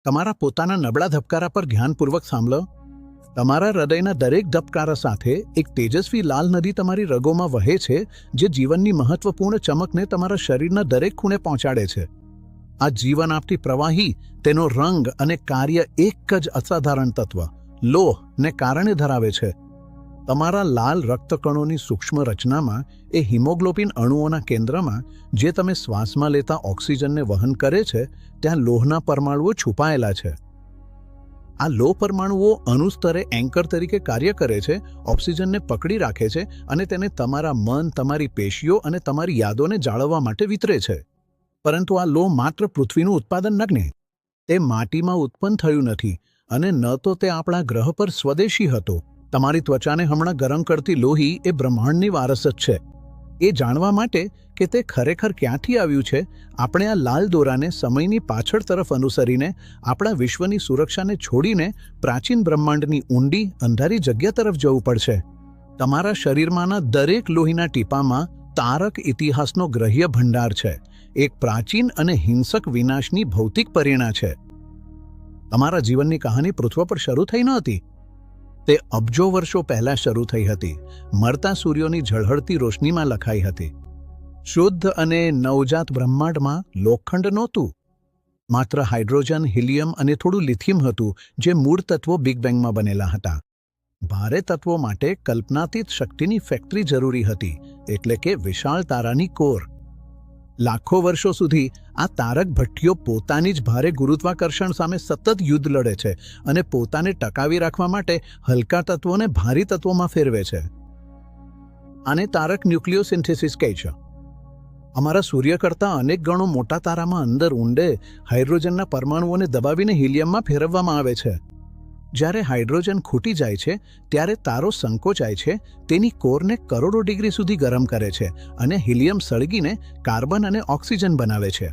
તમારા પોતાના નબળા ધબકારા પર ધ્યાનપૂર્વક સાંભળો. તમારા હૃદયના દરેક ધબકારા સાથે એક તેજસ્વી લાલ નદી તમારી રગોમાં વહે છે, જે જીવનની મહત્વપૂર્ણ ચમકને તમારા શરીરના દરેક ખૂણે પહોંચાડે છે. આ જીવન આપતી પ્રવાહી તેનો રંગ અને કાર્ય એક જ અસાધારણ તત્વ લોહને કારણે ધરાવે છે. તમારા લાલ રક્તકણોની સૂક્ષ્મ રચનામાં એ હિમોગ્લોબિન અણુઓના કેન્દ્રમાં, જે તમે શ્વાસમાં લેતા ઓક્સિજનને વહન કરે છે, ત્યાં લોહના પરમાણુઓ છુપાયેલા છે. આ લોહ પરમાણુઓ અણુસ્તરે એન્કર તરીકે કાર્ય કરે છે, ઓક્સિજનને પકડી રાખે છે અને તેને તમારા મન, તમારી પેશીઓ અને તમારી યાદોને જાળવવા માટે વિતરે છે. પરંતુ આ લોહ માત્ર પૃથ્વીનું ઉત્પાદન નથી. તે માટીમાં ઉત્પન્ન થયું નથી અને ન તો તે આપણા ગ્રહ પર સ્વદેશી હતો. તમારી ત્વચાને હમણાં ગરમ કરતી લોહી એ બ્રહ્માંડની વારસ જ છે. એ જાણવા માટે કે તે ખરેખર ક્યાંથી આવ્યું છે, આપણે આ લાલ દોરાને સમયની પાછળ તરફ અનુસરીને આપણા વિશ્વની સુરક્ષાને છોડીને પ્રાચીન બ્રહ્માંડની ઊંડી અંધારી જગ્યા તરફ જવું પડશે. તમારા શરીરમાંના દરેક લોહીના ટીપામાં તારક ઇતિહાસનો ગ્રહ્ય ભંડાર છે, એક પ્રાચીન અને હિંસક વિનાશની ભૌતિક પરિણા છે. તમારા જીવનની કહાની પૃથ્વી પર શરૂ થઈ નહોતી. તે અબજો વર્ષો પહેલા શરૂ થઈ હતી, મરતા સૂર્યોની ઝળહળતી રોશનીમાં લખાઈ હતી. શુદ્ધ અને નવજાત બ્રહ્માંડમાં લોખંડ નહોતું, માત્ર હાઇડ્રોજન, હિલિયમ અને થોડું લિથિયમ હતું, જે મૂળ તત્વો બિગ બેંગમાં બનેલા હતા. ભારે તત્વો માટે કલ્પનાતીત શક્તિની ફેક્ટરી જરૂરી હતી, એટલે કે વિશાળ તારાની કોર. લાખો વર્ષો સુધી આ તારક ભઠ્ઠીઓ પોતાની જ ભારે ગુરુત્વાકર્ષણ સામે સતત યુદ્ધ લડે છે અને પોતાને ટકાવી રાખવા માટે હલકા તત્વોને ભારી તત્વોમાં ફેરવે છે. આને તારક ન્યુક્લિયોસિન્થેસિસ કહે છે. અમારા સૂર્ય કરતાં અનેક ગણો મોટા તારામાં અંદર ઊંડે હાઇડ્રોજનના પરમાણુઓને દબાવીને હિલિયમમાં ફેરવવામાં આવે છે. જ્યારે હાઇડ્રોજન ખૂટી જાય છે, ત્યારે તારો સંકોચાય છે, તેની કોરને કરોડો ડિગ્રી સુધી ગરમ કરે છે અને હિલિયમ સળગીને કાર્બન અને ઓક્સિજન બનાવે છે.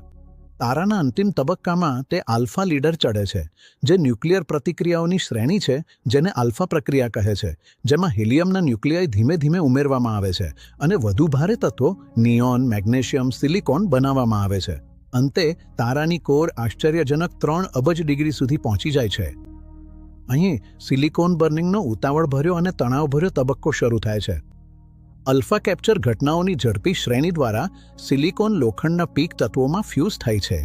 તારાના અંતિમ તબક્કામાં તે આલ્ફા લીડર ચડે છે, જે ન્યુક્લિયર પ્રતિક્રિયાઓની શ્રેણી છે, જેને આલ્ફા પ્રક્રિયા કહે છે, જેમાં હિલિયમના ન્યુક્લિયાઈ ધીમે ધીમે ઉમેરવામાં આવે છે અને વધુ ભારે તત્વો નિયોન, મેગ્નેશિયમ, સિલિકોન બનાવવામાં આવે છે. અંતે તારાની કોર આશ્ચર્યજનક 3 અબજ ડિગ્રી સુધી પહોંચી જાય છે. અહીં સિલિકોન બર્નિંગનો ઉતાવળભર્યો અને તણાવભર્યો તબક્કો શરૂ થાય છે. અલ્ફા કેપ્ચર ઘટનાઓની ઝડપી શ્રેણી દ્વારા સિલિકોન લોખંડના પીક તત્વોમાં ફ્યુઝ થાય છે.